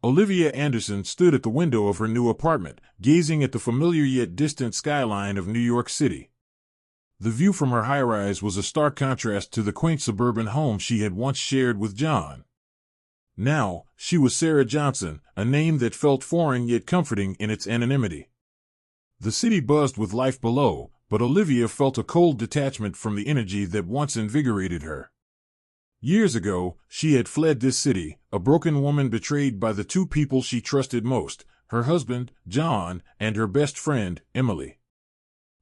Olivia Anderson stood at the window of her new apartment, gazing at the familiar yet distant skyline of New York City. The view from her high-rise was a stark contrast to the quaint suburban home she had once shared with John. Now, she was Sarah Johnson, a name that felt foreign yet comforting in its anonymity. The city buzzed with life below, but Olivia felt a cold detachment from the energy that once invigorated her. Years ago, she had fled this city, a broken woman betrayed by the two people she trusted most, her husband, John, and her best friend, Emily.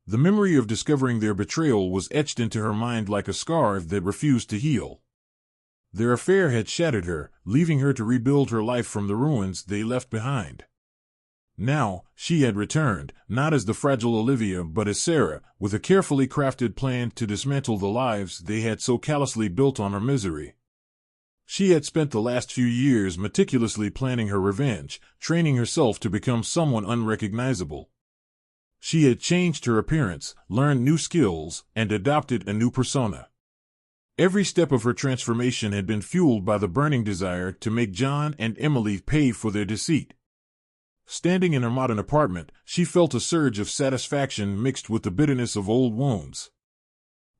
The memory of discovering their betrayal was etched into her mind like a scar that refused to heal. Their affair had shattered her, leaving her to rebuild her life from the ruins they left behind. Now, she had returned, not as the fragile Olivia but as Sarah, with a carefully crafted plan to dismantle the lives they had so callously built on her misery. She had spent the last few years meticulously planning her revenge, training herself to become someone unrecognizable. She had changed her appearance, learned new skills, and adopted a new persona. Every step of her transformation had been fueled by the burning desire to make John and Emily pay for their deceit. Standing in her modern apartment, she felt a surge of satisfaction mixed with the bitterness of old wounds.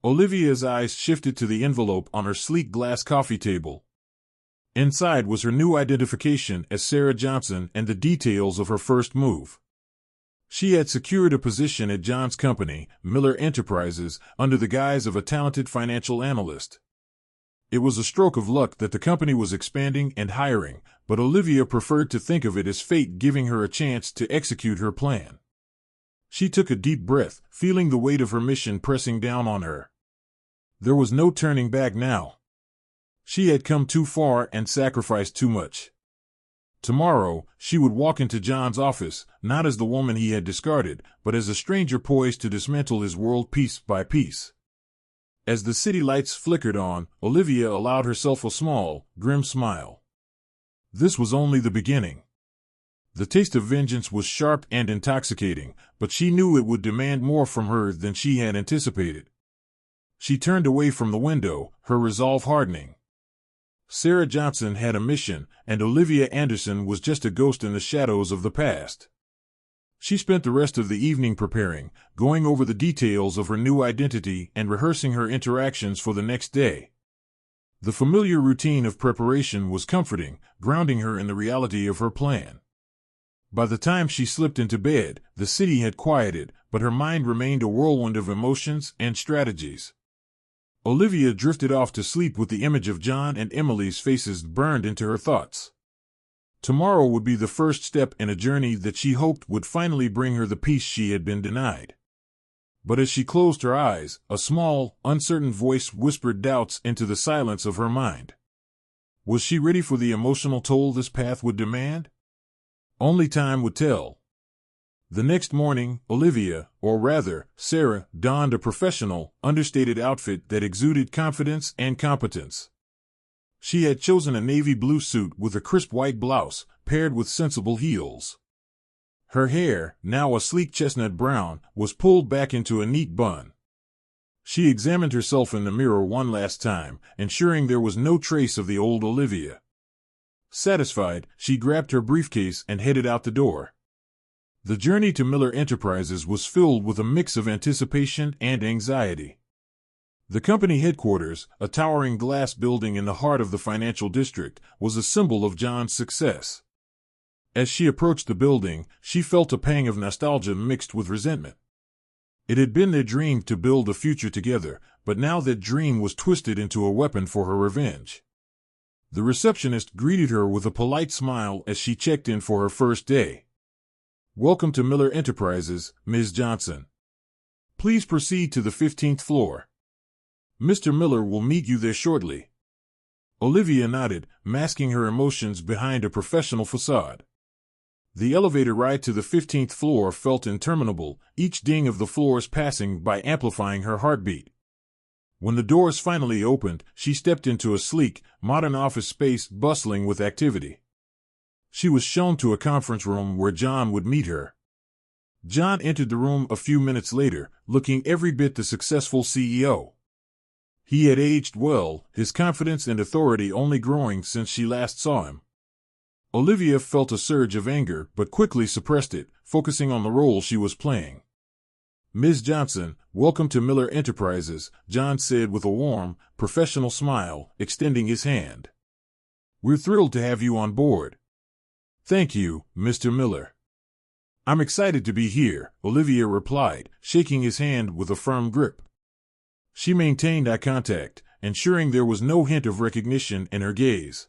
Olivia's eyes shifted to the envelope on her sleek glass coffee table. Inside was her new identification as Sarah Johnson and the details of her first move. She had secured a position at John's company, Miller Enterprises, under the guise of a talented financial analyst. It was a stroke of luck that the company was expanding and hiring, but Olivia preferred to think of it as fate giving her a chance to execute her plan. She took a deep breath, feeling the weight of her mission pressing down on her. There was no turning back now. She had come too far and sacrificed too much. Tomorrow, she would walk into John's office, not as the woman he had discarded, but as a stranger poised to dismantle his world piece by piece. As the city lights flickered on, Olivia allowed herself a small, grim smile. This was only the beginning. The taste of vengeance was sharp and intoxicating, but she knew it would demand more from her than she had anticipated. She turned away from the window, her resolve hardening. Sarah Johnson had a mission, and Olivia Anderson was just a ghost in the shadows of the past. She spent the rest of the evening preparing, going over the details of her new identity and rehearsing her interactions for the next day. The familiar routine of preparation was comforting, grounding her in the reality of her plan. By the time she slipped into bed, the city had quieted, but her mind remained a whirlwind of emotions and strategies. Olivia drifted off to sleep with the image of John and Emily's faces burned into her thoughts. Tomorrow would be the first step in a journey that she hoped would finally bring her the peace she had been denied. But as she closed her eyes, a small, uncertain voice whispered doubts into the silence of her mind. Was she ready for the emotional toll this path would demand? Only time would tell. The next morning, Olivia, or rather, Sarah, donned a professional, understated outfit that exuded confidence and competence. She had chosen a navy blue suit with a crisp white blouse, paired with sensible heels. Her hair, now a sleek chestnut brown, was pulled back into a neat bun. She examined herself in the mirror one last time, ensuring there was no trace of the old Olivia. Satisfied, she grabbed her briefcase and headed out the door. The journey to Miller Enterprises was filled with a mix of anticipation and anxiety. The company headquarters, a towering glass building in the heart of the financial district, was a symbol of John's success. As she approached the building, she felt a pang of nostalgia mixed with resentment. It had been their dream to build a future together, but now that dream was twisted into a weapon for her revenge. The receptionist greeted her with a polite smile as she checked in for her first day. "Welcome to Miller Enterprises, Ms. Johnson. Please proceed to the 15th floor. Mr. Miller will meet you there shortly." Olivia nodded, masking her emotions behind a professional facade. The elevator ride to the 15th floor felt interminable, each ding of the floors passing by amplifying her heartbeat. When the doors finally opened, she stepped into a sleek, modern office space bustling with activity. She was shown to a conference room where John would meet her. John entered the room a few minutes later, looking every bit the successful CEO. He had aged well, his confidence and authority only growing since she last saw him. Olivia felt a surge of anger but quickly suppressed it, focusing on the role she was playing. "Ms. Johnson, welcome to Miller Enterprises," John said with a warm, professional smile, extending his hand. "We're thrilled to have you on board." "Thank you, Mr. Miller." "I'm excited to be here," Olivia replied, shaking his hand with a firm grip. She maintained eye contact, ensuring there was no hint of recognition in her gaze.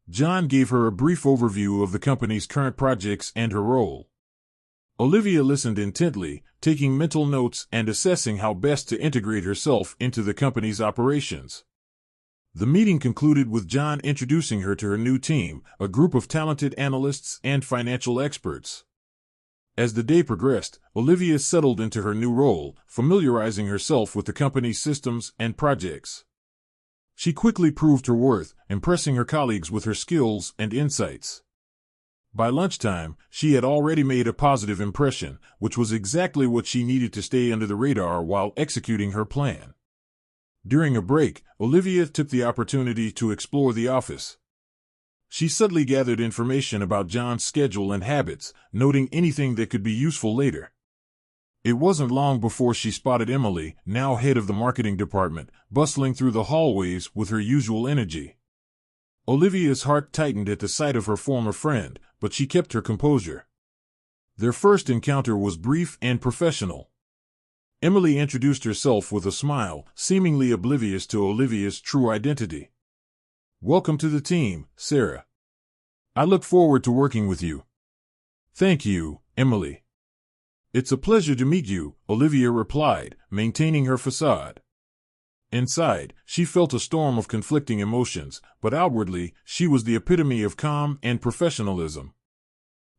John gave her a brief overview of the company's current projects and her role. Olivia listened intently, taking mental notes and assessing how best to integrate herself into the company's operations. The meeting concluded with John introducing her to her new team, a group of talented analysts and financial experts. As the day progressed, Olivia settled into her new role, familiarizing herself with the company's systems and projects. She quickly proved her worth, impressing her colleagues with her skills and insights. By lunchtime, she had already made a positive impression, which was exactly what she needed to stay under the radar while executing her plan. During a break, Olivia took the opportunity to explore the office. She subtly gathered information about John's schedule and habits, noting anything that could be useful later. It wasn't long before she spotted Emily, now head of the marketing department, bustling through the hallways with her usual energy. Olivia's heart tightened at the sight of her former friend, but she kept her composure. Their first encounter was brief and professional. Emily introduced herself with a smile, seemingly oblivious to Olivia's true identity. "Welcome to the team, Sarah. I look forward to working with you." "Thank you, Emily." "It's a pleasure to meet you," Olivia replied, maintaining her facade. Inside, she felt a storm of conflicting emotions, but outwardly, she was the epitome of calm and professionalism.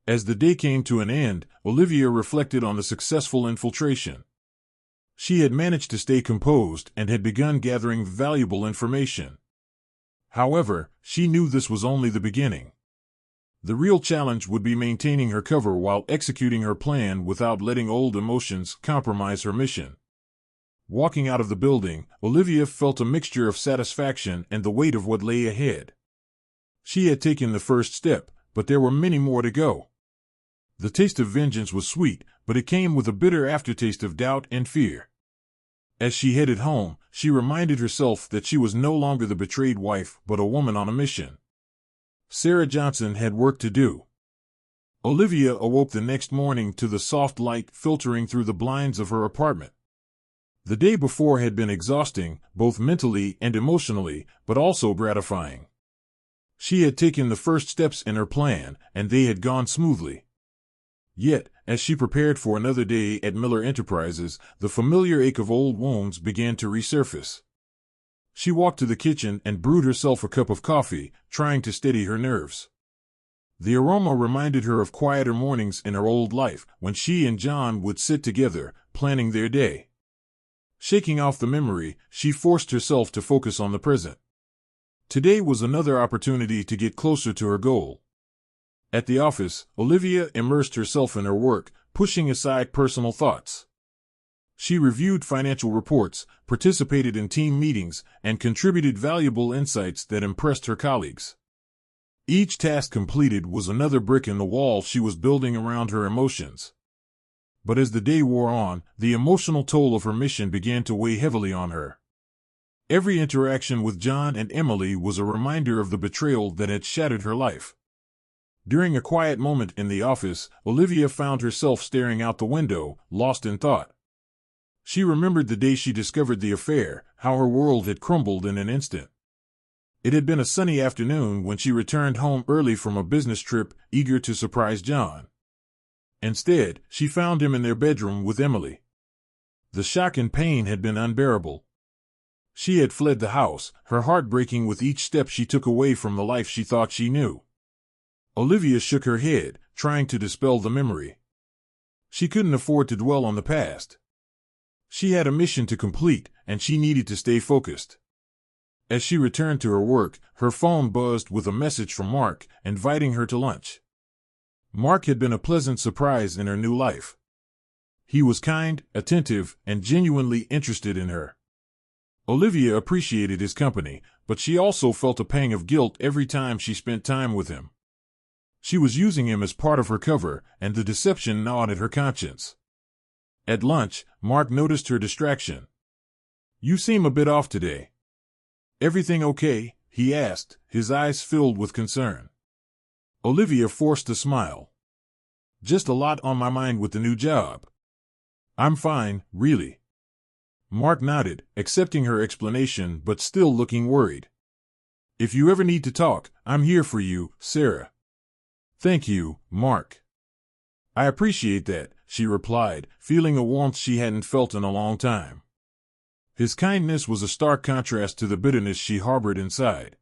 As the day came to an end, Olivia reflected on the successful infiltration. She had managed to stay composed and had begun gathering valuable information. However, she knew this was only the beginning. The real challenge would be maintaining her cover while executing her plan without letting old emotions compromise her mission. Walking out of the building, Olivia felt a mixture of satisfaction and the weight of what lay ahead. She had taken the first step, but there were many more to go. The taste of vengeance was sweet, but it came with a bitter aftertaste of doubt and fear. As she headed home, she reminded herself that she was no longer the betrayed wife, but a woman on a mission. Sarah Johnson had work to do. Olivia awoke the next morning to the soft light filtering through the blinds of her apartment. The day before had been exhausting, both mentally and emotionally, but also gratifying. She had taken the first steps in her plan, and they had gone smoothly. Yet, as she prepared for another day at Miller Enterprises, the familiar ache of old wounds began to resurface. She walked to the kitchen and brewed herself a cup of coffee, trying to steady her nerves. The aroma reminded her of quieter mornings in her old life, when she and John would sit together, planning their day. Shaking off the memory, she forced herself to focus on the present. Today was another opportunity to get closer to her goal. At the office, Olivia immersed herself in her work, pushing aside personal thoughts. She reviewed financial reports, participated in team meetings, and contributed valuable insights that impressed her colleagues. Each task completed was another brick in the wall she was building around her emotions. But as the day wore on, the emotional toll of her mission began to weigh heavily on her. Every interaction with John and Emily was a reminder of the betrayal that had shattered her life. During a quiet moment in the office, Olivia found herself staring out the window, lost in thought. She remembered the day she discovered the affair, how her world had crumbled in an instant. It had been a sunny afternoon when she returned home early from a business trip, eager to surprise John. Instead, she found him in their bedroom with Emily. The shock and pain had been unbearable. She had fled the house, her heart breaking with each step she took away from the life she thought she knew. Olivia shook her head, trying to dispel the memory. She couldn't afford to dwell on the past. She had a mission to complete, and she needed to stay focused. As she returned to her work, her phone buzzed with a message from Mark, inviting her to lunch. Mark had been a pleasant surprise in her new life. He was kind, attentive, and genuinely interested in her. Olivia appreciated his company, but she also felt a pang of guilt every time she spent time with him. She was using him as part of her cover, and the deception gnawed at her conscience. At lunch, Mark noticed her distraction. "You seem a bit off today." "Everything okay?" he asked, his eyes filled with concern. Olivia forced a smile. "Just a lot on my mind with the new job." "I'm fine, really." Mark nodded, accepting her explanation but still looking worried. "If you ever need to talk, I'm here for you, Sarah." "Thank you, Mark." "I appreciate that," she replied, feeling a warmth she hadn't felt in a long time. His kindness was a stark contrast to the bitterness she harbored inside.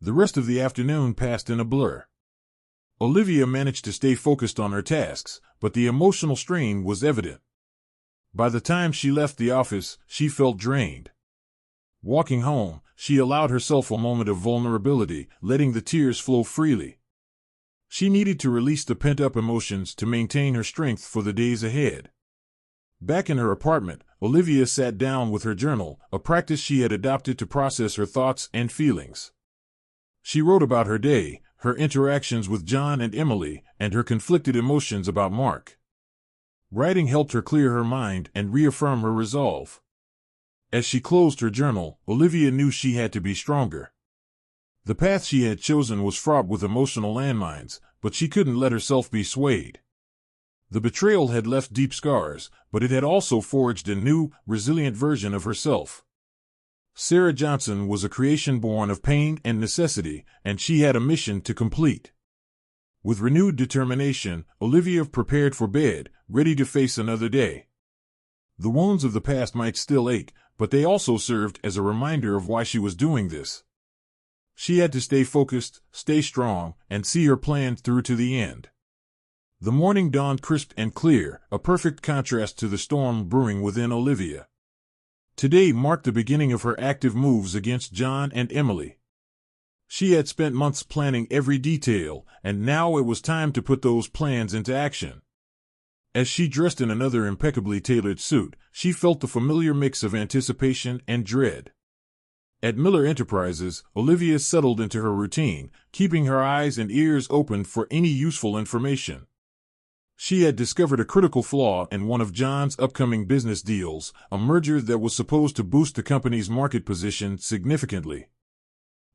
The rest of the afternoon passed in a blur. Olivia managed to stay focused on her tasks, but the emotional strain was evident. By the time she left the office, she felt drained. Walking home, she allowed herself a moment of vulnerability, letting the tears flow freely. She needed to release the pent-up emotions to maintain her strength for the days ahead. Back in her apartment, Olivia sat down with her journal, a practice she had adopted to process her thoughts and feelings. She wrote about her day, her interactions with John and Emily, and her conflicted emotions about Mark. Writing helped her clear her mind and reaffirm her resolve. As she closed her journal, Olivia knew she had to be stronger. The path she had chosen was fraught with emotional landmines, but she couldn't let herself be swayed. The betrayal had left deep scars, but it had also forged a new, resilient version of herself. Sarah Johnson was a creation born of pain and necessity, and she had a mission to complete. With renewed determination, Olivia prepared for bed, ready to face another day. The wounds of the past might still ache, but they also served as a reminder of why she was doing this. She had to stay focused, stay strong, and see her plan through to the end. The morning dawned crisp and clear, a perfect contrast to the storm brewing within Olivia. Today marked the beginning of her active moves against John and Emily. She had spent months planning every detail, and now it was time to put those plans into action. As she dressed in another impeccably tailored suit, she felt the familiar mix of anticipation and dread. At Miller Enterprises, Olivia settled into her routine, keeping her eyes and ears open for any useful information. She had discovered a critical flaw in one of John's upcoming business deals, a merger that was supposed to boost the company's market position significantly.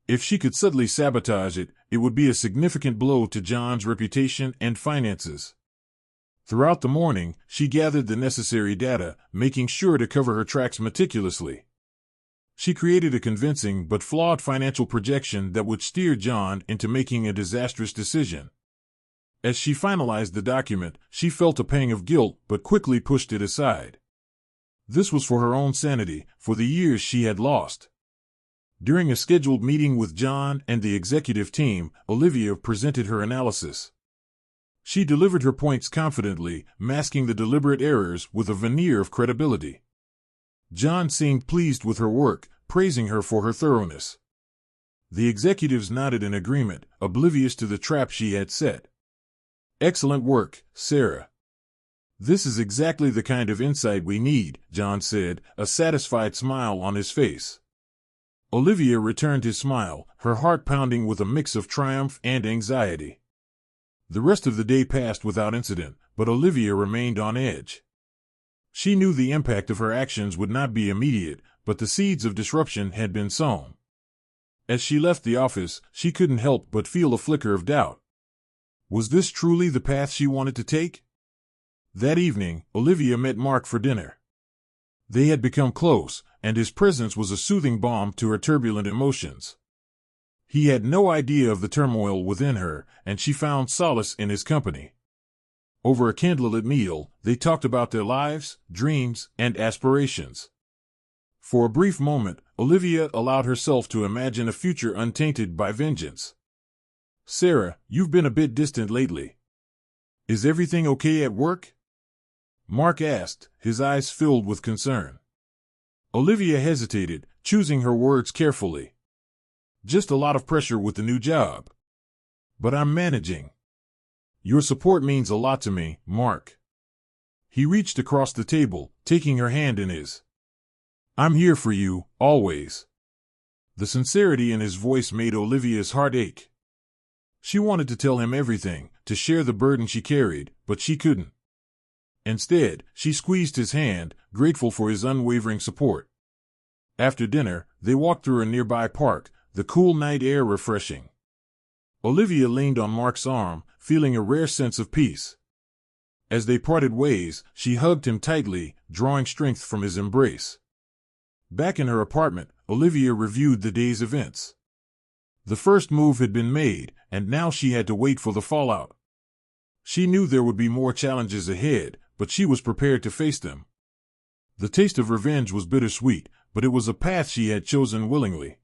If she could subtly sabotage it, it would be a significant blow to John's reputation and finances. Throughout the morning, she gathered the necessary data, making sure to cover her tracks meticulously. She created a convincing but flawed financial projection that would steer John into making a disastrous decision. As she finalized the document, she felt a pang of guilt but quickly pushed it aside. This was for her own sanity, for the years she had lost. During a scheduled meeting with John and the executive team, Olivia presented her analysis. She delivered her points confidently, masking the deliberate errors with a veneer of credibility. John seemed pleased with her work, praising her for her thoroughness. The executives nodded in agreement, oblivious to the trap she had set. "Excellent work, Sarah. This is exactly the kind of insight we need," John said, a satisfied smile on his face. Olivia returned his smile, her heart pounding with a mix of triumph and anxiety. The rest of the day passed without incident, but Olivia remained on edge. She knew the impact of her actions would not be immediate, but the seeds of disruption had been sown. As she left the office, she couldn't help but feel a flicker of doubt. Was this truly the path she wanted to take? That evening, Olivia met Mark for dinner. They had become close, and his presence was a soothing balm to her turbulent emotions. He had no idea of the turmoil within her, and she found solace in his company. Over a candlelit meal, they talked about their lives, dreams, and aspirations. For a brief moment, Olivia allowed herself to imagine a future untainted by vengeance. "Sarah, you've been a bit distant lately. Is everything okay at work?" Mark asked, his eyes filled with concern. Olivia hesitated, choosing her words carefully. "Just a lot of pressure with the new job. But I'm managing." "Your support means a lot to me, Mark." He reached across the table, taking her hand in his. "I'm here for you, always." The sincerity in his voice made Olivia's heart ache. She wanted to tell him everything, to share the burden she carried, but she couldn't. Instead, she squeezed his hand, grateful for his unwavering support. After dinner, they walked through a nearby park, the cool night air refreshing. Olivia leaned on Mark's arm, feeling a rare sense of peace. As they parted ways, she hugged him tightly, drawing strength from his embrace. Back in her apartment, Olivia reviewed the day's events. The first move had been made, and now she had to wait for the fallout. She knew there would be more challenges ahead, but she was prepared to face them. The taste of revenge was bittersweet, but it was a path she had chosen willingly.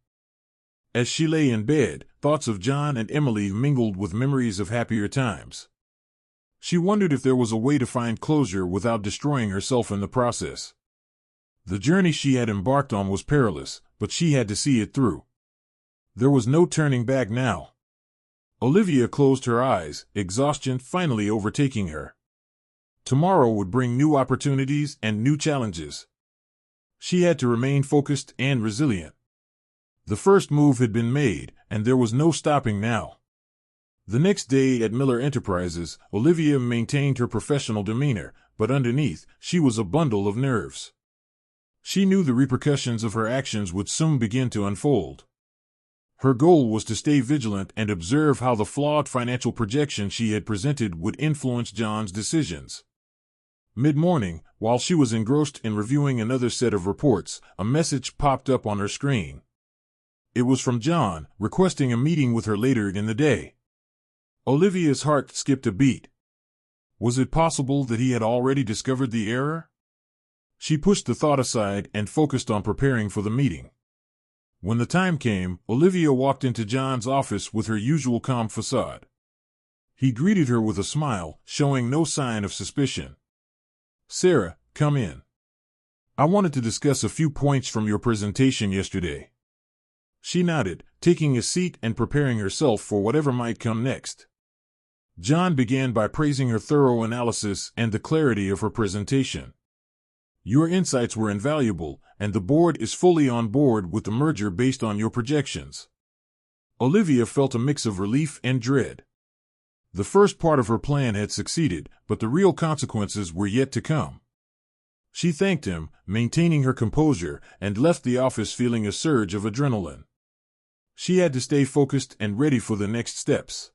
As she lay in bed, thoughts of John and Emily mingled with memories of happier times. She wondered if there was a way to find closure without destroying herself in the process. The journey she had embarked on was perilous, but she had to see it through. There was no turning back now. Olivia closed her eyes, exhaustion finally overtaking her. Tomorrow would bring new opportunities and new challenges. She had to remain focused and resilient. The first move had been made, and there was no stopping now. The next day at Miller Enterprises, Olivia maintained her professional demeanor, but underneath, she was a bundle of nerves. She knew the repercussions of her actions would soon begin to unfold. Her goal was to stay vigilant and observe how the flawed financial projection she had presented would influence John's decisions. Mid-morning, while she was engrossed in reviewing another set of reports, a message popped up on her screen. It was from John, requesting a meeting with her later in the day. Olivia's heart skipped a beat. Was it possible that he had already discovered the error? She pushed the thought aside and focused on preparing for the meeting. When the time came, Olivia walked into John's office with her usual calm facade. He greeted her with a smile, showing no sign of suspicion. "Sarah, come in. I wanted to discuss a few points from your presentation yesterday." She nodded, taking a seat and preparing herself for whatever might come next. John began by praising her thorough analysis and the clarity of her presentation. "Your insights were invaluable, and the board is fully on board with the merger based on your projections." Olivia felt a mix of relief and dread. The first part of her plan had succeeded, but the real consequences were yet to come. She thanked him, maintaining her composure, and left the office feeling a surge of adrenaline. She had to stay focused and ready for the next steps.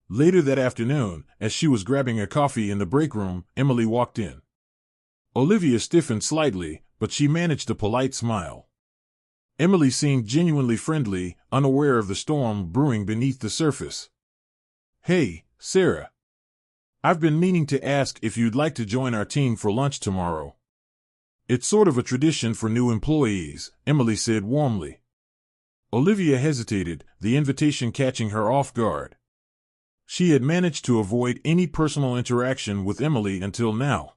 Later that afternoon, as she was grabbing a coffee in the break room, Emily walked in. Olivia stiffened slightly, but she managed a polite smile. Emily seemed genuinely friendly, unaware of the storm brewing beneath the surface. "Hey, Sarah. I've been meaning to ask if you'd like to join our team for lunch tomorrow." "It's sort of a tradition for new employees," Emily said warmly. Olivia hesitated, the invitation catching her off guard. She had managed to avoid any personal interaction with Emily until now.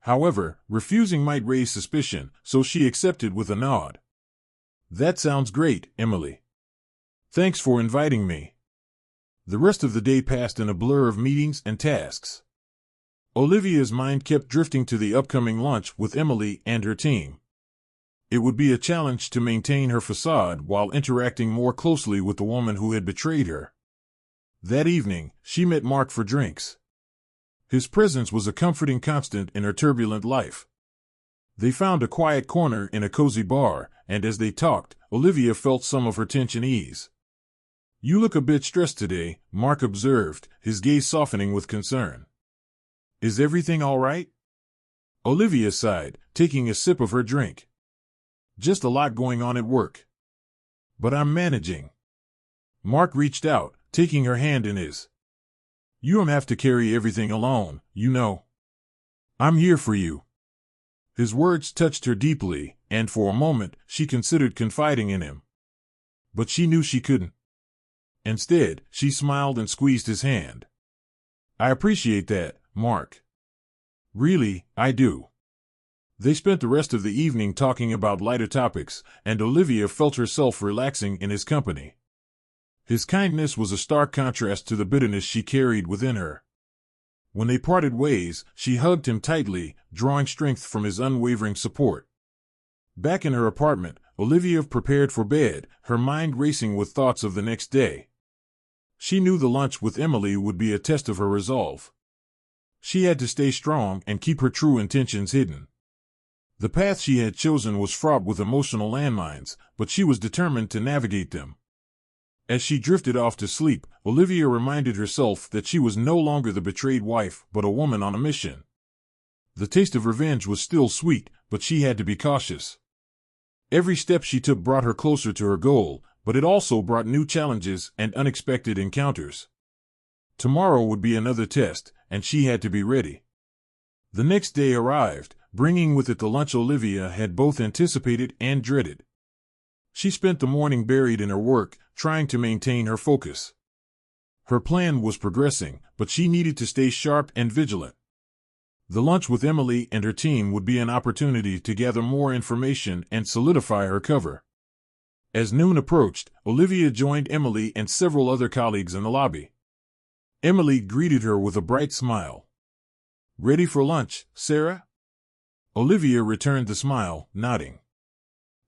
However, refusing might raise suspicion, so she accepted with a nod. "That sounds great, Emily. Thanks for inviting me." The rest of the day passed in a blur of meetings and tasks. Olivia's mind kept drifting to the upcoming lunch with Emily and her team. It would be a challenge to maintain her facade while interacting more closely with the woman who had betrayed her. That evening, she met Mark for drinks. His presence was a comforting constant in her turbulent life. They found a quiet corner in a cozy bar, and as they talked, Olivia felt some of her tension ease. "You look a bit stressed today," Mark observed, his gaze softening with concern. "Is everything all right?" Olivia sighed, taking a sip of her drink. "Just a lot going on at work. But I'm managing." Mark reached out, taking her hand in his. "You don't have to carry everything alone, you know. I'm here for you." His words touched her deeply, and for a moment, she considered confiding in him. But she knew she couldn't. Instead, she smiled and squeezed his hand. "I appreciate that, Mark. Really, I do." They spent the rest of the evening talking about lighter topics, and Olivia felt herself relaxing in his company. His kindness was a stark contrast to the bitterness she carried within her. When they parted ways, she hugged him tightly, drawing strength from his unwavering support. Back in her apartment, Olivia prepared for bed, her mind racing with thoughts of the next day. She knew the lunch with Emily would be a test of her resolve. She had to stay strong and keep her true intentions hidden. The path she had chosen was fraught with emotional landmines, but she was determined to navigate them. As she drifted off to sleep, Olivia reminded herself that she was no longer the betrayed wife, but a woman on a mission. The taste of revenge was still sweet, but she had to be cautious. Every step she took brought her closer to her goal, but it also brought new challenges and unexpected encounters. Tomorrow would be another test, and she had to be ready. The next day arrived, bringing with it the lunch Olivia had both anticipated and dreaded. She spent the morning buried in her work, trying to maintain her focus. Her plan was progressing, but she needed to stay sharp and vigilant. The lunch with Emily and her team would be an opportunity to gather more information and solidify her cover. As noon approached, Olivia joined Emily and several other colleagues in the lobby. Emily greeted her with a bright smile. "Ready for lunch, Sarah?" Olivia returned the smile, nodding.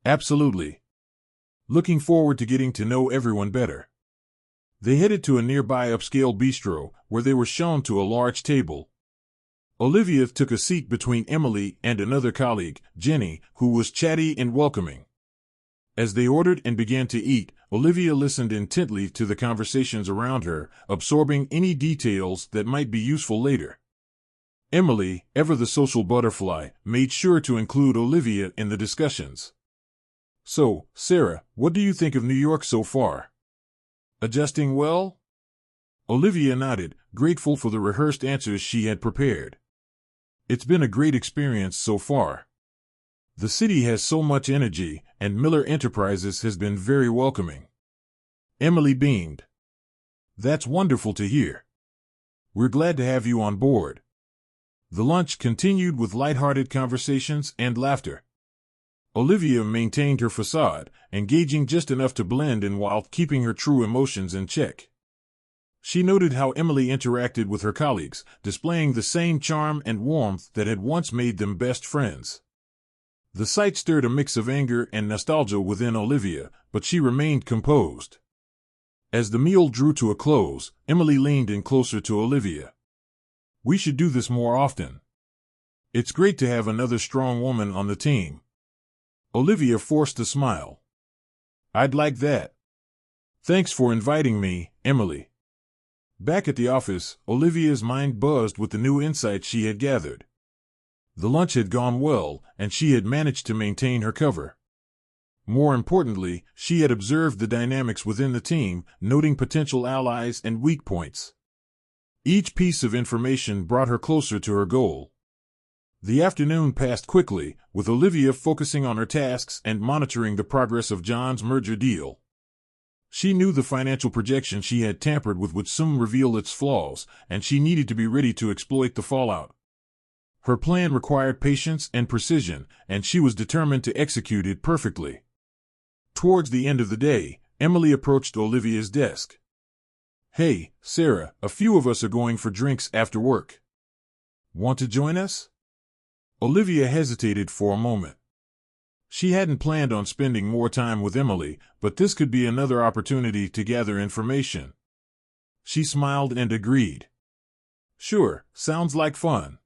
"Absolutely. Looking forward to getting to know everyone better." They headed to a nearby upscale bistro, where they were shown to a large table. Olivia took a seat between Emily and another colleague, Jenny, who was chatty and welcoming. As they ordered and began to eat, Olivia listened intently to the conversations around her, absorbing any details that might be useful later. Emily, ever the social butterfly, made sure to include Olivia in the discussions. "So, Sarah, what do you think of New York so far? Adjusting well?" Olivia nodded, grateful for the rehearsed answers she had prepared. "It's been a great experience so far. The city has so much energy, and Miller Enterprises has been very welcoming." Emily beamed. "That's wonderful to hear. We're glad to have you on board." The lunch continued with light-hearted conversations and laughter. Olivia maintained her facade, engaging just enough to blend in while keeping her true emotions in check. She noted how Emily interacted with her colleagues, displaying the same charm and warmth that had once made them best friends. The sight stirred a mix of anger and nostalgia within Olivia, but she remained composed. As the meal drew to a close, Emily leaned in closer to Olivia. "We should do this more often. It's great to have another strong woman on the team." Olivia forced a smile. "I'd like that. Thanks for inviting me, Emily." Back at the office, Olivia's mind buzzed with the new insights she had gathered. The lunch had gone well, and she had managed to maintain her cover. More importantly, she had observed the dynamics within the team, noting potential allies and weak points. Each piece of information brought her closer to her goal. The afternoon passed quickly, with Olivia focusing on her tasks and monitoring the progress of John's merger deal. She knew the financial projection she had tampered with would soon reveal its flaws, and she needed to be ready to exploit the fallout. Her plan required patience and precision, and she was determined to execute it perfectly. Towards the end of the day, Emily approached Olivia's desk. "Hey, Sarah, a few of us are going for drinks after work. Want to join us?" Olivia hesitated for a moment. She hadn't planned on spending more time with Emily, but this could be another opportunity to gather information. She smiled and agreed. "Sure, sounds like fun."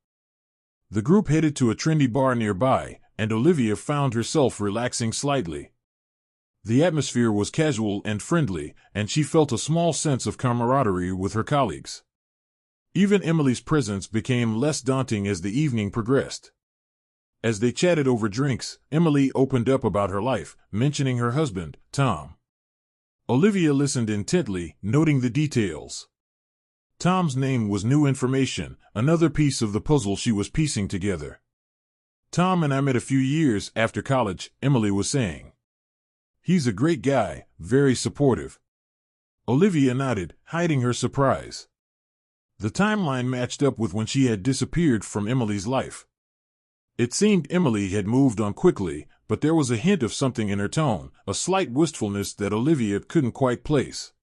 The group headed to a trendy bar nearby, and Olivia found herself relaxing slightly. The atmosphere was casual and friendly, and she felt a small sense of camaraderie with her colleagues. Even Emily's presence became less daunting as the evening progressed. As they chatted over drinks, Emily opened up about her life, mentioning her husband, Tom. Olivia listened intently, noting the details. Tom's name was new information, another piece of the puzzle she was piecing together. "Tom and I met a few years after college," Emily was saying. "He's a great guy, very supportive." Olivia nodded, hiding her surprise. The timeline matched up with when she had disappeared from Emily's life. It seemed Emily had moved on quickly, but there was a hint of something in her tone, a slight wistfulness that Olivia couldn't quite place.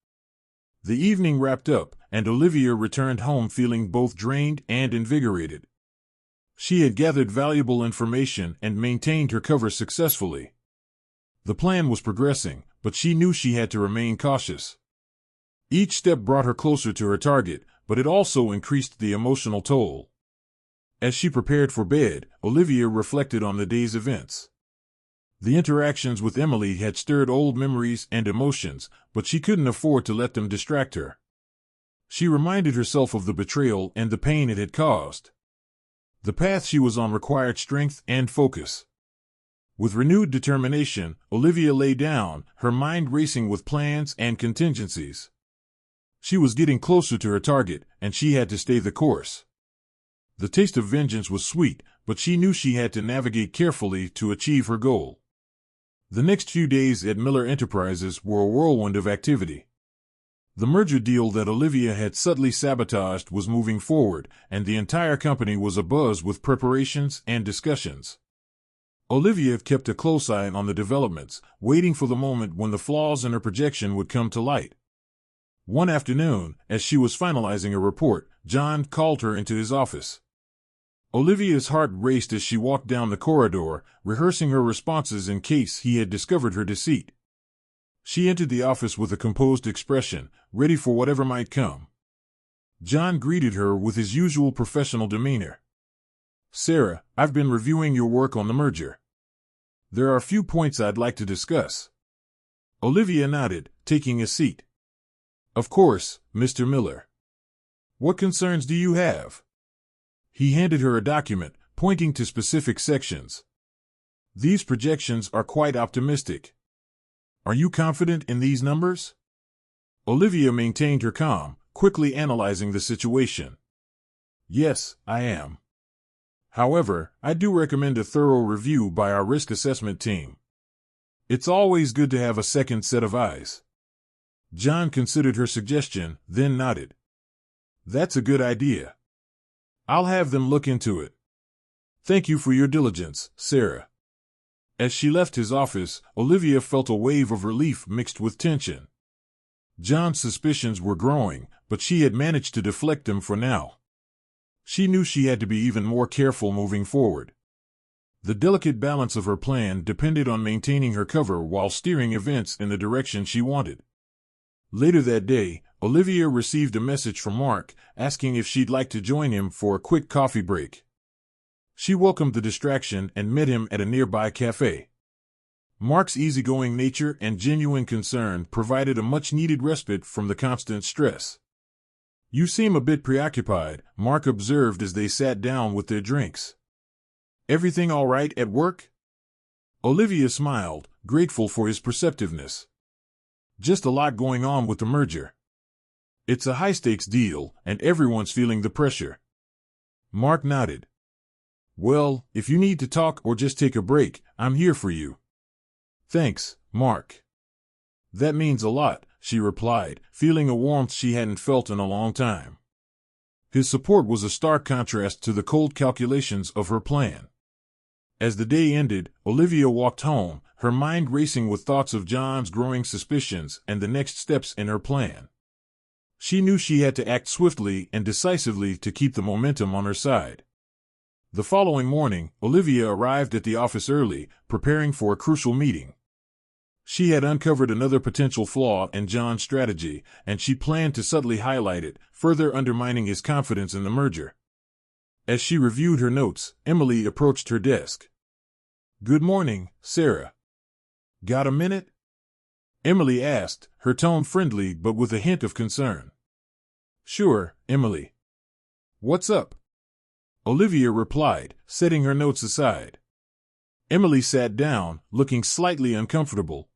The evening wrapped up, and Olivia returned home feeling both drained and invigorated. She had gathered valuable information and maintained her cover successfully. The plan was progressing, but she knew she had to remain cautious. Each step brought her closer to her target, but it also increased the emotional toll. As she prepared for bed, Olivia reflected on the day's events. The interactions with Emily had stirred old memories and emotions, but she couldn't afford to let them distract her. She reminded herself of the betrayal and the pain it had caused. The path she was on required strength and focus. With renewed determination, Olivia lay down, her mind racing with plans and contingencies. She was getting closer to her target, and she had to stay the course. The taste of vengeance was sweet, but she knew she had to navigate carefully to achieve her goal. The next few days at Miller Enterprises were a whirlwind of activity. The merger deal that Olivia had subtly sabotaged was moving forward, and the entire company was abuzz with preparations and discussions. Olivia kept a close eye on the developments, waiting for the moment when the flaws in her projection would come to light. One afternoon, as she was finalizing a report, John called her into his office. Olivia's heart raced as she walked down the corridor, rehearsing her responses in case he had discovered her deceit. She entered the office with a composed expression, ready for whatever might come. John greeted her with his usual professional demeanor. "Sarah, I've been reviewing your work on the merger. There are a few points I'd like to discuss." Olivia nodded, taking a seat. "Of course, Mr. Miller. What concerns do you have?" He handed her a document, pointing to specific sections. "These projections are quite optimistic. Are you confident in these numbers?" Olivia maintained her calm, quickly analyzing the situation. "Yes, I am. However, I do recommend a thorough review by our risk assessment team. It's always good to have a second set of eyes." John considered her suggestion, then nodded. "That's a good idea. I'll have them look into it. Thank you for your diligence, Sarah." As she left his office, Olivia felt a wave of relief mixed with tension. John's suspicions were growing, but she had managed to deflect them for now. She knew she had to be even more careful moving forward. The delicate balance of her plan depended on maintaining her cover while steering events in the direction she wanted. Later that day, Olivia received a message from Mark, asking if she'd like to join him for a quick coffee break. She welcomed the distraction and met him at a nearby cafe. Mark's easygoing nature and genuine concern provided a much-needed respite from the constant stress. "You seem a bit preoccupied," Mark observed as they sat down with their drinks. "Everything all right at work?" Olivia smiled, grateful for his perceptiveness. "Just a lot going on with the merger. It's a high-stakes deal, and everyone's feeling the pressure." Mark nodded. "Well, if you need to talk or just take a break, I'm here for you." "Thanks, Mark. That means a lot," she replied, feeling a warmth she hadn't felt in a long time. His support was a stark contrast to the cold calculations of her plan. As the day ended, Olivia walked home, her mind racing with thoughts of John's growing suspicions and the next steps in her plan. She knew she had to act swiftly and decisively to keep the momentum on her side. The following morning, Olivia arrived at the office early, preparing for a crucial meeting. She had uncovered another potential flaw in John's strategy, and she planned to subtly highlight it, further undermining his confidence in the merger. As she reviewed her notes, Emily approached her desk. "Good morning, Sarah. Got a minute?" Emily asked, her tone friendly but with a hint of concern. "Sure, Emily. What's up?" Olivia replied, setting her notes aside. Emily sat down, looking slightly uncomfortable.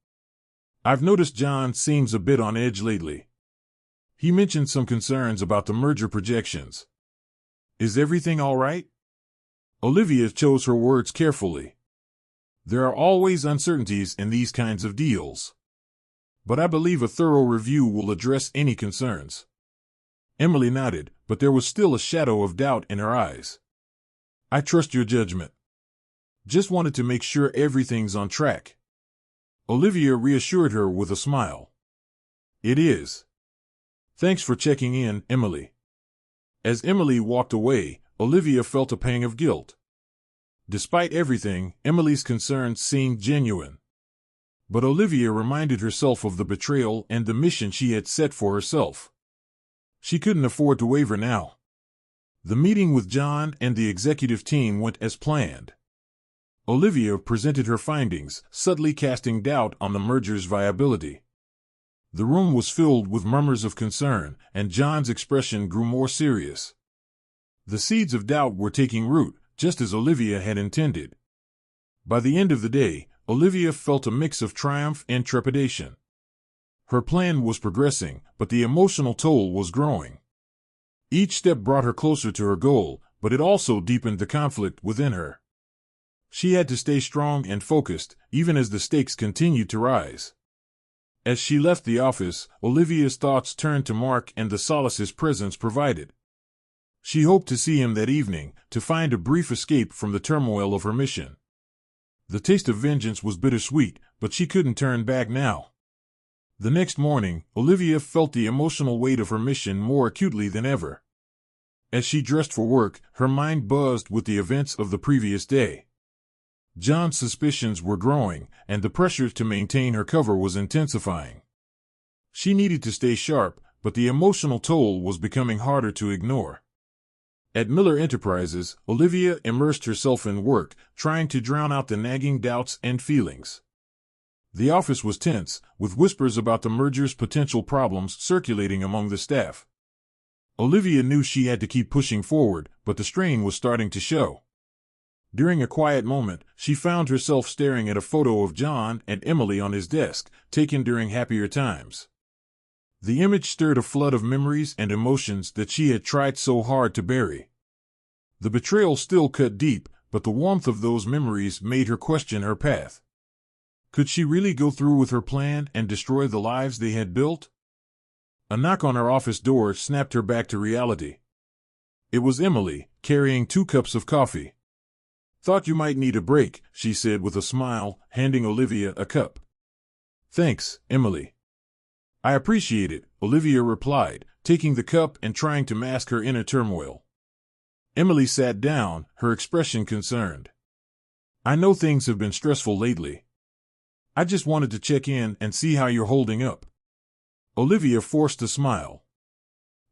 "I've noticed John seems a bit on edge lately. He mentioned some concerns about the merger projections. Is everything all right?" Olivia chose her words carefully. "There are always uncertainties in these kinds of deals. But I believe a thorough review will address any concerns." Emily nodded, but there was still a shadow of doubt in her eyes. "I trust your judgment. Just wanted to make sure everything's on track." Olivia reassured her with a smile. "It is. Thanks for checking in, Emily." As Emily walked away, Olivia felt a pang of guilt. Despite everything, Emily's concerns seemed genuine. But Olivia reminded herself of the betrayal and the mission she had set for herself. She couldn't afford to waver now. The meeting with John and the executive team went as planned. Olivia presented her findings, subtly casting doubt on the merger's viability. The room was filled with murmurs of concern, and John's expression grew more serious. The seeds of doubt were taking root, just as Olivia had intended. By the end of the day, Olivia felt a mix of triumph and trepidation. Her plan was progressing, but the emotional toll was growing. Each step brought her closer to her goal, but it also deepened the conflict within her. She had to stay strong and focused, even as the stakes continued to rise. As she left the office, Olivia's thoughts turned to Mark and the solace his presence provided. She hoped to see him that evening, to find a brief escape from the turmoil of her mission. The taste of vengeance was bittersweet, but she couldn't turn back now. The next morning, Olivia felt the emotional weight of her mission more acutely than ever. As she dressed for work, her mind buzzed with the events of the previous day. John's suspicions were growing, and the pressure to maintain her cover was intensifying. She needed to stay sharp, but the emotional toll was becoming harder to ignore. At Miller Enterprises, Olivia immersed herself in work, trying to drown out the nagging doubts and feelings. The office was tense, with whispers about the merger's potential problems circulating among the staff. Olivia knew she had to keep pushing forward, but the strain was starting to show. During a quiet moment, she found herself staring at a photo of John and Emily on his desk, taken during happier times. The image stirred a flood of memories and emotions that she had tried so hard to bury. The betrayal still cut deep, but the warmth of those memories made her question her path. Could she really go through with her plan and destroy the lives they had built? A knock on her office door snapped her back to reality. It was Emily, carrying 2 cups of coffee. "Thought you might need a break," she said with a smile, handing Olivia a cup. "Thanks, Emily." "I appreciate it," Olivia replied, taking the cup and trying to mask her inner turmoil. Emily sat down, her expression concerned. "I know things have been stressful lately. I just wanted to check in and see how you're holding up." Olivia forced a smile.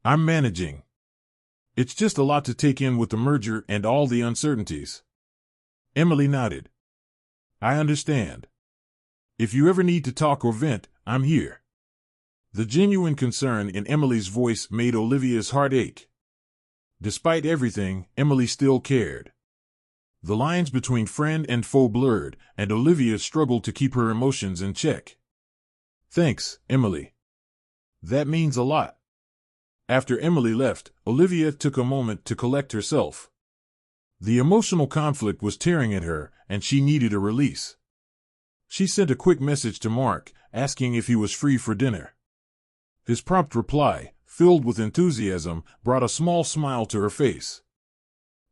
"I'm managing. It's just a lot to take in with the merger and all the uncertainties." Emily nodded. "I understand. If you ever need to talk or vent, I'm here." The genuine concern in Emily's voice made Olivia's heart ache. Despite everything, Emily still cared. The lines between friend and foe blurred, and Olivia struggled to keep her emotions in check. "Thanks, Emily. That means a lot." After Emily left, Olivia took a moment to collect herself. The emotional conflict was tearing at her, and she needed a release. She sent a quick message to Mark, asking if he was free for dinner. His prompt reply, filled with enthusiasm, brought a small smile to her face.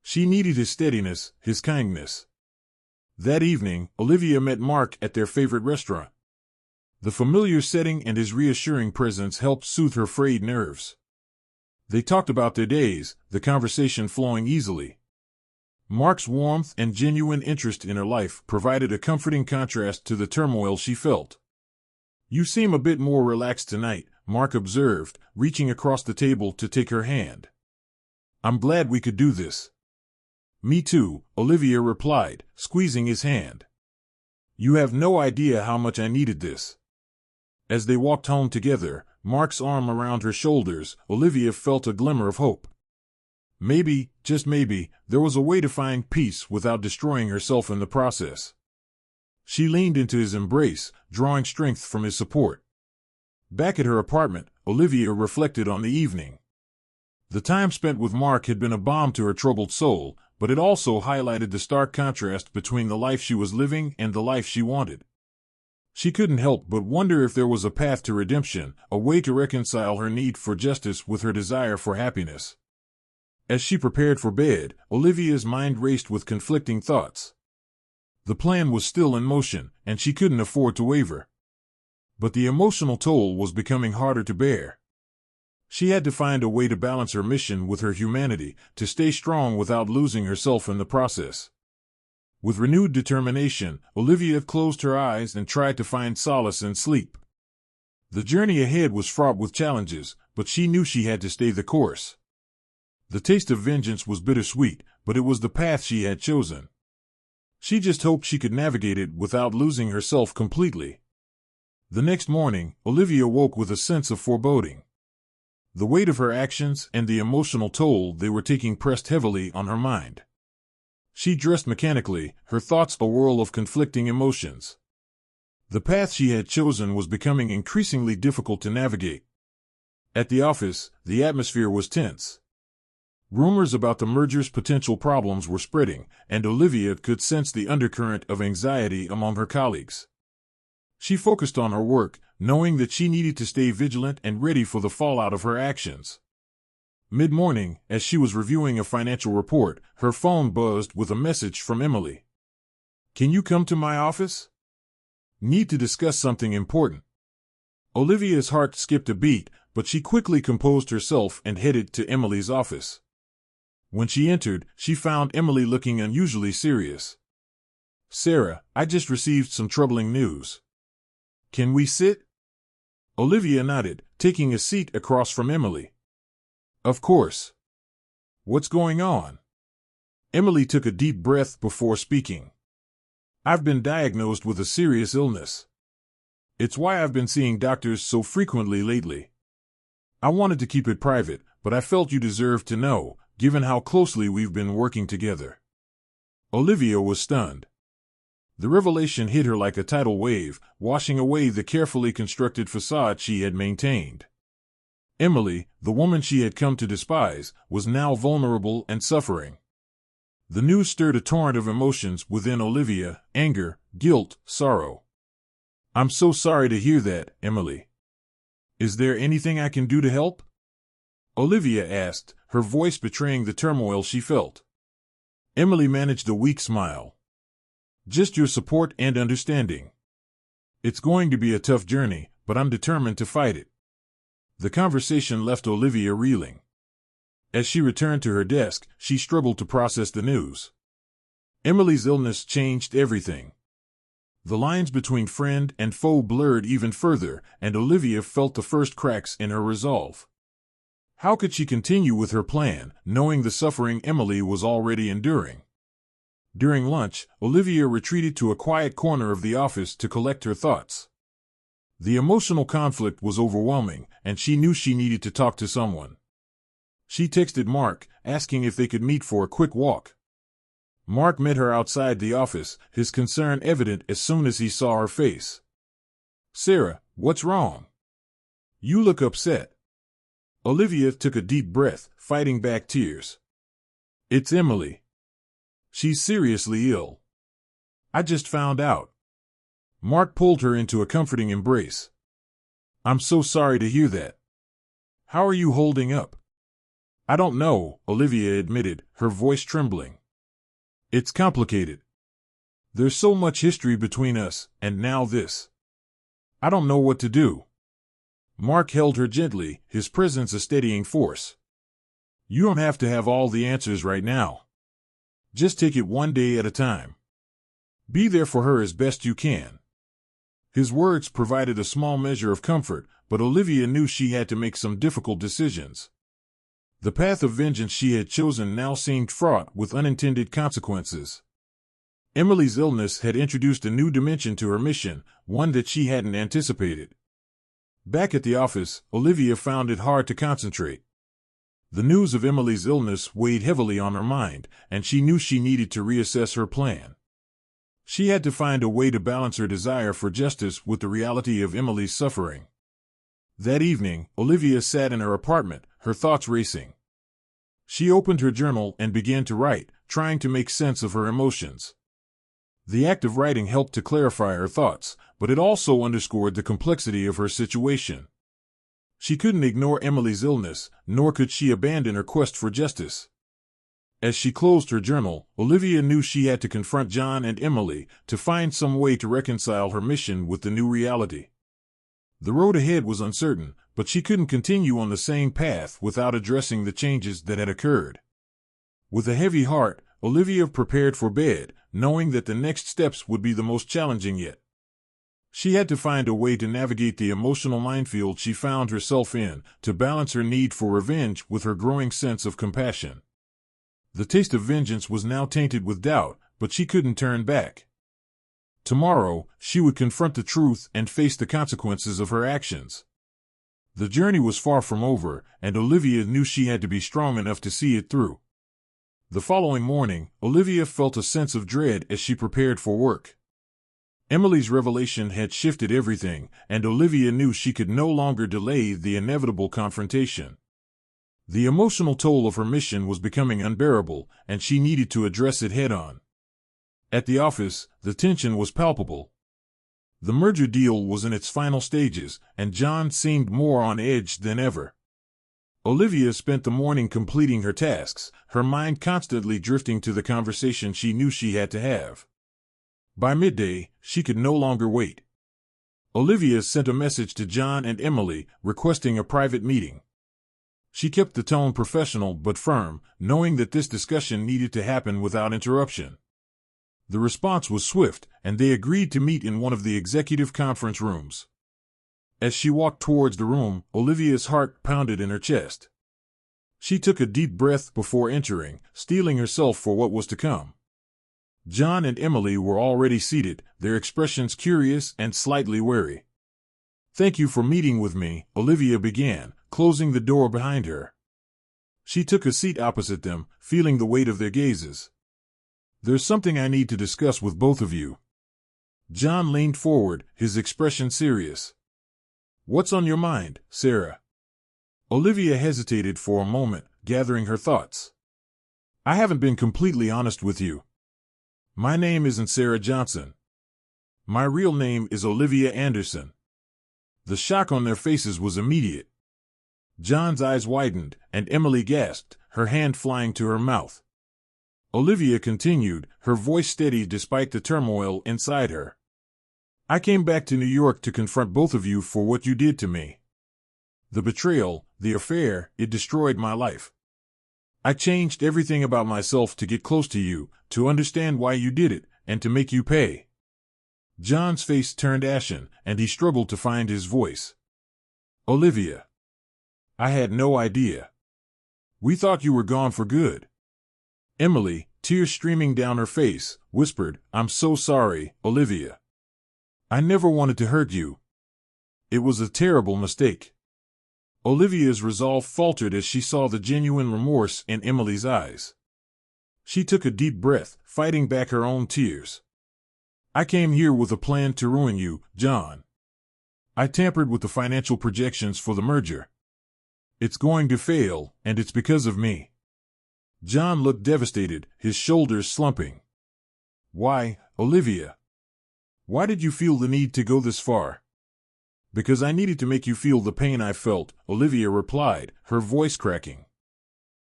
She needed his steadiness, his kindness. That evening, Olivia met Mark at their favorite restaurant. The familiar setting and his reassuring presence helped soothe her frayed nerves. They talked about their days, the conversation flowing easily. Mark's warmth and genuine interest in her life provided a comforting contrast to the turmoil she felt. "You seem a bit more relaxed tonight," Mark observed, reaching across the table to take her hand. "I'm glad we could do this." "Me too," Olivia replied, squeezing his hand. "You have no idea how much I needed this." As they walked home together, Mark's arm around her shoulders, Olivia felt a glimmer of hope. Maybe, just maybe, there was a way to find peace without destroying herself in the process. She leaned into his embrace, drawing strength from his support. Back at her apartment, Olivia reflected on the evening. The time spent with Mark had been a balm to her troubled soul, but it also highlighted the stark contrast between the life she was living and the life she wanted. She couldn't help but wonder if there was a path to redemption, a way to reconcile her need for justice with her desire for happiness. As she prepared for bed, Olivia's mind raced with conflicting thoughts. The plan was still in motion, and she couldn't afford to waver. But the emotional toll was becoming harder to bear. She had to find a way to balance her mission with her humanity, to stay strong without losing herself in the process. With renewed determination, Olivia closed her eyes and tried to find solace in sleep. The journey ahead was fraught with challenges, but she knew she had to stay the course. The taste of vengeance was bittersweet, but it was the path she had chosen. She just hoped she could navigate it without losing herself completely. The next morning, Olivia woke with a sense of foreboding. The weight of her actions and the emotional toll they were taking pressed heavily on her mind. She dressed mechanically, her thoughts a whirl of conflicting emotions. The path she had chosen was becoming increasingly difficult to navigate. At the office, the atmosphere was tense. Rumors about the merger's potential problems were spreading, and Olivia could sense the undercurrent of anxiety among her colleagues. She focused on her work, knowing that she needed to stay vigilant and ready for the fallout of her actions. Mid-morning, as she was reviewing a financial report, her phone buzzed with a message from Emily. "Can you come to my office? Need to discuss something important." Olivia's heart skipped a beat, but she quickly composed herself and headed to Emily's office. When she entered, she found Emily looking unusually serious. "Sarah, I just received some troubling news. Can we sit?" Olivia nodded, taking a seat across from Emily. "Of course. What's going on?" Emily took a deep breath before speaking. "I've been diagnosed with a serious illness. It's why I've been seeing doctors so frequently lately. I wanted to keep it private, but I felt you deserved to know, given how closely we've been working together." Olivia was stunned. The revelation hit her like a tidal wave, washing away the carefully constructed facade she had maintained. Emily, the woman she had come to despise, was now vulnerable and suffering. The news stirred a torrent of emotions within Olivia: anger, guilt, sorrow. "I'm so sorry to hear that, Emily. Is there anything I can do to help?" Olivia asked, her voice betraying the turmoil she felt. Emily managed a weak smile. "Just your support and understanding. It's going to be a tough journey, but I'm determined to fight it." The conversation left Olivia reeling. As she returned to her desk, she struggled to process the news. Emily's illness changed everything. The lines between friend and foe blurred even further, and Olivia felt the first cracks in her resolve. How could she continue with her plan, knowing the suffering Emily was already enduring? During lunch, Olivia retreated to a quiet corner of the office to collect her thoughts. The emotional conflict was overwhelming, and she knew she needed to talk to someone. She texted Mark, asking if they could meet for a quick walk. Mark met her outside the office, his concern evident as soon as he saw her face. "Sarah, what's wrong? You look upset." Olivia took a deep breath, fighting back tears. "It's Emily. She's seriously ill. I just found out." Mark pulled her into a comforting embrace. "I'm so sorry to hear that. How are you holding up?" "I don't know," Olivia admitted, her voice trembling. "It's complicated. There's so much history between us, and now this. I don't know what to do." Mark held her gently, his presence a steadying force. "You don't have to have all the answers right now. Just take it one day at a time. Be there for her as best you can." His words provided a small measure of comfort, but Olivia knew she had to make some difficult decisions. The path of vengeance she had chosen now seemed fraught with unintended consequences. Emily's illness had introduced a new dimension to her mission, one that she hadn't anticipated. Back at the office, Olivia found it hard to concentrate. The news of Emily's illness weighed heavily on her mind, and she knew she needed to reassess her plan. She had to find a way to balance her desire for justice with the reality of Emily's suffering. That evening, Olivia sat in her apartment, her thoughts racing. She opened her journal and began to write, trying to make sense of her emotions. The act of writing helped to clarify her thoughts, but it also underscored the complexity of her situation. She couldn't ignore Emily's illness, nor could she abandon her quest for justice. As she closed her journal, Olivia knew she had to confront John and Emily to find some way to reconcile her mission with the new reality. The road ahead was uncertain, but she couldn't continue on the same path without addressing the changes that had occurred. With a heavy heart, Olivia prepared for bed, knowing that the next steps would be the most challenging yet. She had to find a way to navigate the emotional minefield she found herself in, to balance her need for revenge with her growing sense of compassion. The taste of vengeance was now tainted with doubt, but she couldn't turn back. Tomorrow, she would confront the truth and face the consequences of her actions. The journey was far from over, and Olivia knew she had to be strong enough to see it through. The following morning, Olivia felt a sense of dread as she prepared for work. Emily's revelation had shifted everything, and Olivia knew she could no longer delay the inevitable confrontation. The emotional toll of her mission was becoming unbearable, and she needed to address it head-on. At the office, the tension was palpable. The merger deal was in its final stages, and John seemed more on edge than ever. Olivia spent the morning completing her tasks, her mind constantly drifting to the conversation she knew she had to have. By midday, she could no longer wait. Olivia sent a message to John and Emily, requesting a private meeting. She kept the tone professional but firm, knowing that this discussion needed to happen without interruption. The response was swift, and they agreed to meet in one of the executive conference rooms. As she walked towards the room, Olivia's heart pounded in her chest. She took a deep breath before entering, steeling herself for what was to come. John and Emily were already seated, their expressions curious and slightly wary. "Thank you for meeting with me," Olivia began, closing the door behind her. She took a seat opposite them, feeling the weight of their gazes. "There's something I need to discuss with both of you." John leaned forward, his expression serious. "What's on your mind, Sarah?" Olivia hesitated for a moment, gathering her thoughts. "I haven't been completely honest with you. My name isn't Sarah Johnson. My real name is Olivia Anderson." The shock on their faces was immediate. John's eyes widened, and Emily gasped, her hand flying to her mouth. Olivia continued, her voice steady despite the turmoil inside her. "I came back to New York to confront both of you for what you did to me. The betrayal, the affair, it destroyed my life. I changed everything about myself to get close to you, to understand why you did it, and to make you pay." John's face turned ashen, and he struggled to find his voice. "Olivia, I had no idea. We thought you were gone for good." Emily, tears streaming down her face, whispered, "I'm so sorry, Olivia. I never wanted to hurt you. It was a terrible mistake." Olivia's resolve faltered as she saw the genuine remorse in Emily's eyes. She took a deep breath, fighting back her own tears. "I came here with a plan to ruin you, John. I tampered with the financial projections for the merger. It's going to fail, and it's because of me." John looked devastated, his shoulders slumping. "Why, Olivia? Why did you feel the need to go this far?" "Because I needed to make you feel the pain I felt," Olivia replied, her voice cracking.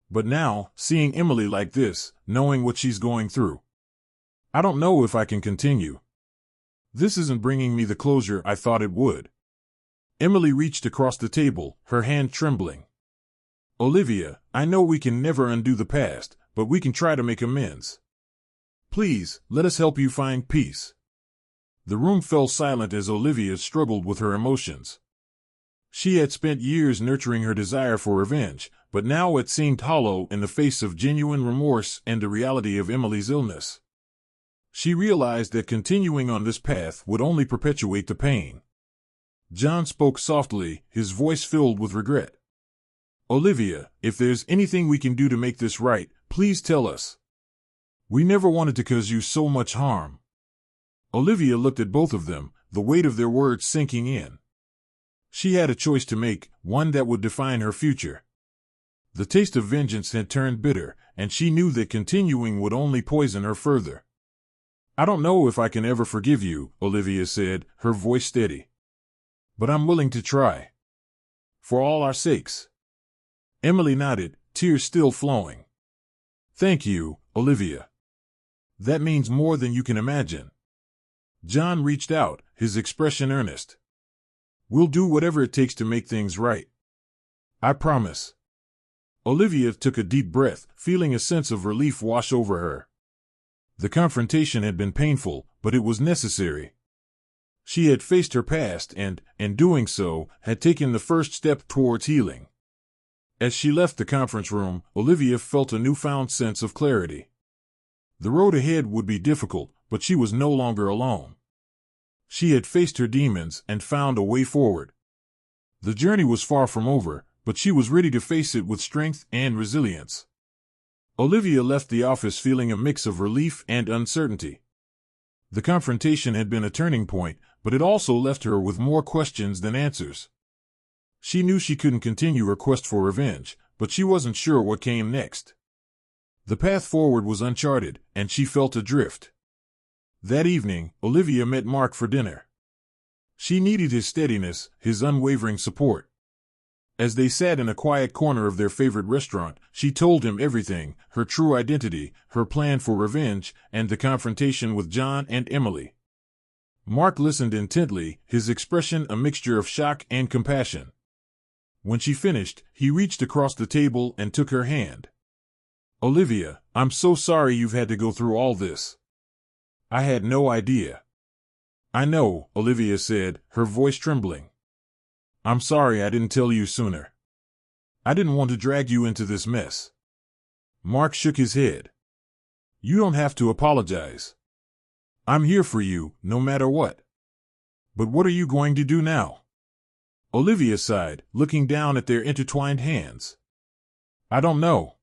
"But now, seeing Emily like this, knowing what she's going through, I don't know if I can continue. This isn't bringing me the closure I thought it would." Emily reached across the table, her hand trembling. "Olivia, I know we can never undo the past, but we can try to make amends. Please, let us help you find peace." The room fell silent as Olivia struggled with her emotions. She had spent years nurturing her desire for revenge, but now it seemed hollow in the face of genuine remorse and the reality of Emily's illness. She realized that continuing on this path would only perpetuate the pain. John spoke softly, his voice filled with regret. "Olivia, if there's anything we can do to make this right, please tell us. We never wanted to cause you so much harm." Olivia looked at both of them, the weight of their words sinking in. She had a choice to make, one that would define her future. The taste of vengeance had turned bitter, and she knew that continuing would only poison her further. "I don't know if I can ever forgive you," Olivia said, her voice steady. "But I'm willing to try. For all our sakes." Emily nodded, tears still flowing. "Thank you, Olivia. That means more than you can imagine." John reached out, his expression earnest. "We'll do whatever it takes to make things right. I promise." Olivia took a deep breath, feeling a sense of relief wash over her. The confrontation had been painful, but it was necessary. She had faced her past and, in doing so, had taken the first step towards healing. As she left the conference room, Olivia felt a newfound sense of clarity. The road ahead would be difficult, but she was no longer alone. She had faced her demons and found a way forward. The journey was far from over, but she was ready to face it with strength and resilience. Olivia left the office feeling a mix of relief and uncertainty. The confrontation had been a turning point, but it also left her with more questions than answers. She knew she couldn't continue her quest for revenge, but she wasn't sure what came next. The path forward was uncharted, and she felt adrift. That evening, Olivia met Mark for dinner. She needed his steadiness, his unwavering support. As they sat in a quiet corner of their favorite restaurant, she told him everything, her true identity, her plan for revenge, and the confrontation with John and Emily. Mark listened intently, his expression a mixture of shock and compassion. When she finished, he reached across the table and took her hand. "Olivia, I'm so sorry you've had to go through all this. I had no idea." "I know," Olivia said, her voice trembling. "I'm sorry I didn't tell you sooner. I didn't want to drag you into this mess." Mark shook his head. "You don't have to apologize. I'm here for you, no matter what. But what are you going to do now?" Olivia sighed, looking down at their intertwined hands. "I don't know.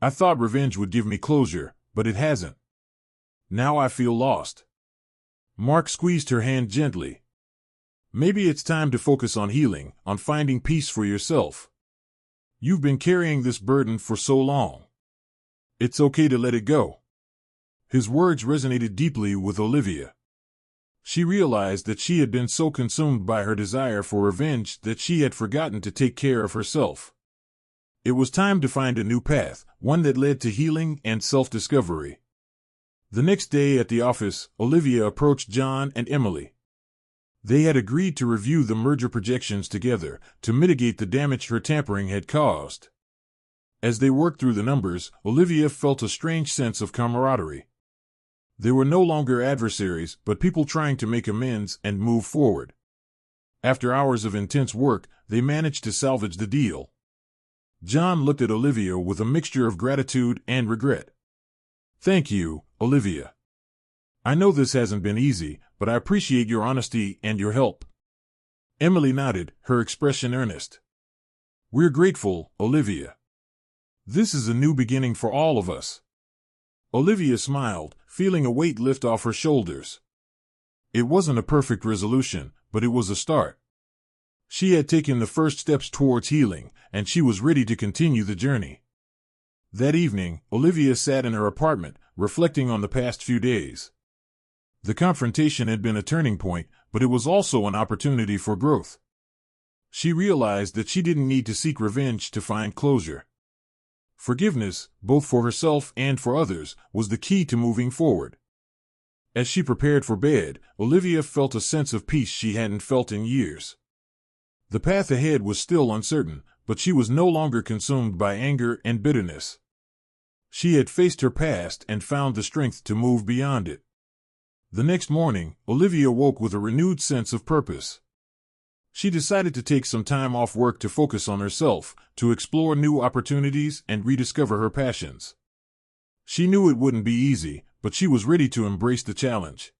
I thought revenge would give me closure, but it hasn't. Now I feel lost." Mark squeezed her hand gently. "Maybe it's time to focus on healing, on finding peace for yourself. You've been carrying this burden for so long. It's okay to let it go." His words resonated deeply with Olivia. She realized that she had been so consumed by her desire for revenge that she had forgotten to take care of herself. It was time to find a new path, one that led to healing and self-discovery. The next day at the office, Olivia approached John and Emily. They had agreed to review the merger projections together to mitigate the damage her tampering had caused. As they worked through the numbers, Olivia felt a strange sense of camaraderie. They were no longer adversaries, but people trying to make amends and move forward. After hours of intense work, they managed to salvage the deal. John looked at Olivia with a mixture of gratitude and regret. "Thank you, Olivia. I know this hasn't been easy, but I appreciate your honesty and your help." Emily nodded, her expression earnest. "We're grateful, Olivia. This is a new beginning for all of us." Olivia smiled, feeling a weight lift off her shoulders. It wasn't a perfect resolution, but it was a start. She had taken the first steps towards healing, and she was ready to continue the journey. That evening, Olivia sat in her apartment, reflecting on the past few days. The confrontation had been a turning point, but it was also an opportunity for growth. She realized that she didn't need to seek revenge to find closure. Forgiveness, both for herself and for others, was the key to moving forward. As she prepared for bed, Olivia felt a sense of peace she hadn't felt in years. The path ahead was still uncertain, but she was no longer consumed by anger and bitterness. She had faced her past and found the strength to move beyond it. The next morning, Olivia woke with a renewed sense of purpose. She decided to take some time off work to focus on herself, to explore new opportunities and rediscover her passions. She knew it wouldn't be easy, but she was ready to embrace the challenge.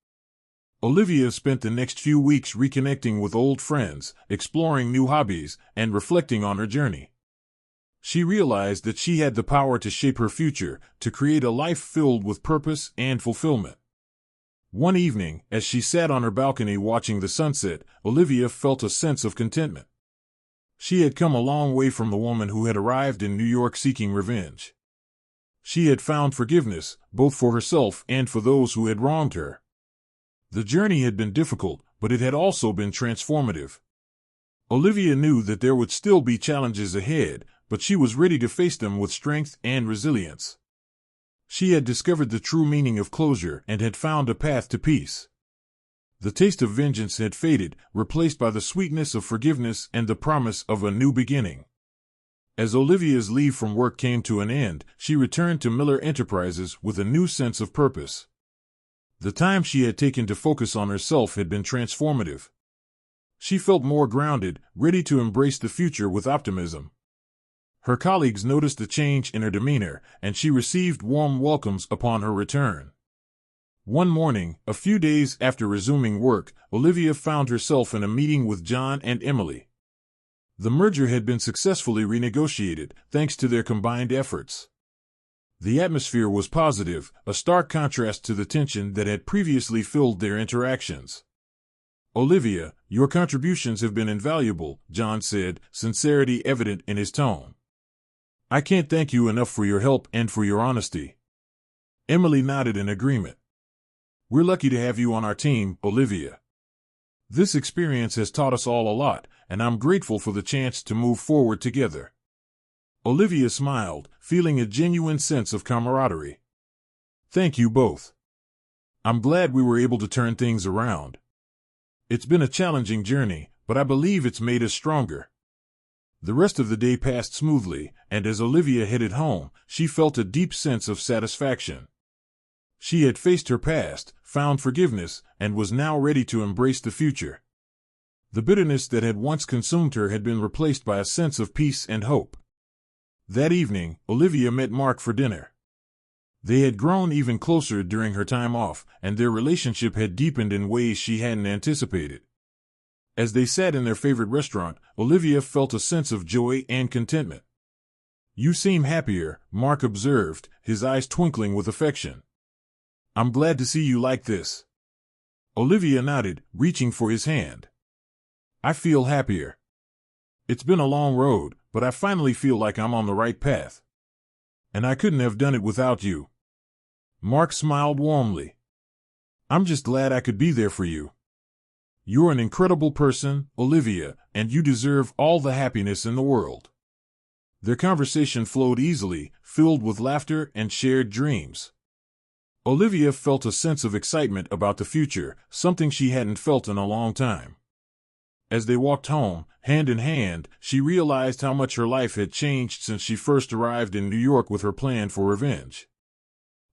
Olivia spent the next few weeks reconnecting with old friends, exploring new hobbies, and reflecting on her journey. She realized that she had the power to shape her future, to create a life filled with purpose and fulfillment. One evening, as she sat on her balcony watching the sunset, Olivia felt a sense of contentment. She had come a long way from the woman who had arrived in New York seeking revenge. She had found forgiveness, both for herself and for those who had wronged her. The journey had been difficult, but it had also been transformative. Olivia knew that there would still be challenges ahead, but she was ready to face them with strength and resilience. She had discovered the true meaning of closure and had found a path to peace. The taste of vengeance had faded, replaced by the sweetness of forgiveness and the promise of a new beginning. As Olivia's leave from work came to an end, she returned to Miller Enterprises with a new sense of purpose. The time she had taken to focus on herself had been transformative. She felt more grounded, ready to embrace the future with optimism. Her colleagues noticed a change in her demeanor, and she received warm welcomes upon her return. One morning, a few days after resuming work, Olivia found herself in a meeting with John and Emily. The merger had been successfully renegotiated, thanks to their combined efforts. The atmosphere was positive, a stark contrast to the tension that had previously filled their interactions. "Olivia, your contributions have been invaluable," John said, sincerity evident in his tone. "I can't thank you enough for your help and for your honesty." Emily nodded in agreement. "We're lucky to have you on our team, Olivia. This experience has taught us all a lot, and I'm grateful for the chance to move forward together." Olivia smiled, feeling a genuine sense of camaraderie. "Thank you both. I'm glad we were able to turn things around. It's been a challenging journey, but I believe it's made us stronger." The rest of the day passed smoothly, and as Olivia headed home, she felt a deep sense of satisfaction. She had faced her past, found forgiveness, and was now ready to embrace the future. The bitterness that had once consumed her had been replaced by a sense of peace and hope. That evening, Olivia met Mark for dinner. They had grown even closer during her time off, and their relationship had deepened in ways she hadn't anticipated. As they sat in their favorite restaurant, Olivia felt a sense of joy and contentment. "You seem happier," Mark observed, his eyes twinkling with affection. "I'm glad to see you like this." Olivia nodded, reaching for his hand. "I feel happier. It's been a long road, but I finally feel like I'm on the right path. And I couldn't have done it without you." Mark smiled warmly. "I'm just glad I could be there for you. You're an incredible person, Olivia, and you deserve all the happiness in the world." Their conversation flowed easily, filled with laughter and shared dreams. Olivia felt a sense of excitement about the future, something she hadn't felt in a long time. As they walked home, hand in hand, she realized how much her life had changed since she first arrived in New York with her plan for revenge.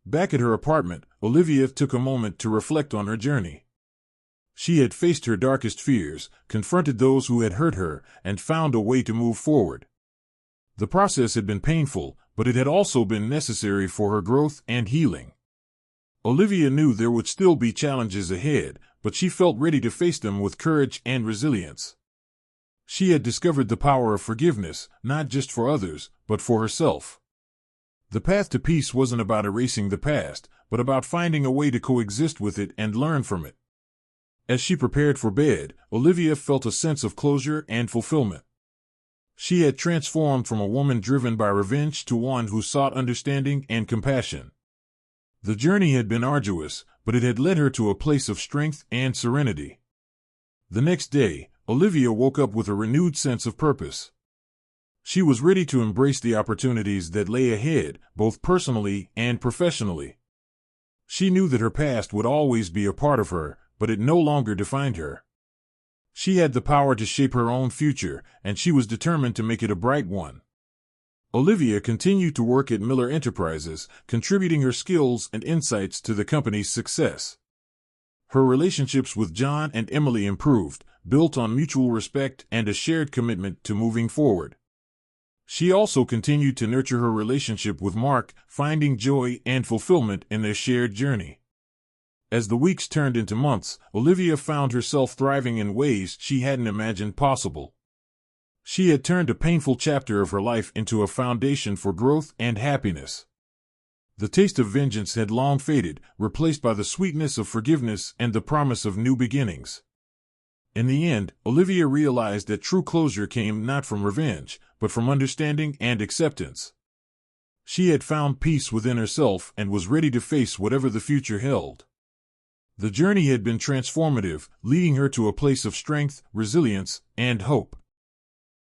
Back at her apartment, Olivia took a moment to reflect on her journey. She had faced her darkest fears, confronted those who had hurt her, and found a way to move forward. The process had been painful, but it had also been necessary for her growth and healing. Olivia knew there would still be challenges ahead, but she felt ready to face them with courage and resilience. She had discovered the power of forgiveness, not just for others, but for herself. The path to peace wasn't about erasing the past, but about finding a way to coexist with it and learn from it. As she prepared for bed, Olivia felt a sense of closure and fulfillment. She had transformed from a woman driven by revenge to one who sought understanding and compassion. The journey had been arduous, but it had led her to a place of strength and serenity. The next day, Olivia woke up with a renewed sense of purpose. She was ready to embrace the opportunities that lay ahead, both personally and professionally. She knew that her past would always be a part of her, but it no longer defined her. She had the power to shape her own future, and she was determined to make it a bright one. Olivia continued to work at Miller Enterprises, contributing her skills and insights to the company's success. Her relationships with John and Emily improved, built on mutual respect and a shared commitment to moving forward. She also continued to nurture her relationship with Mark, finding joy and fulfillment in their shared journey. As the weeks turned into months, Olivia found herself thriving in ways she hadn't imagined possible. She had turned a painful chapter of her life into a foundation for growth and happiness. The taste of vengeance had long faded, replaced by the sweetness of forgiveness and the promise of new beginnings. In the end, Olivia realized that true closure came not from revenge, but from understanding and acceptance. She had found peace within herself and was ready to face whatever the future held. The journey had been transformative, leading her to a place of strength, resilience, and hope.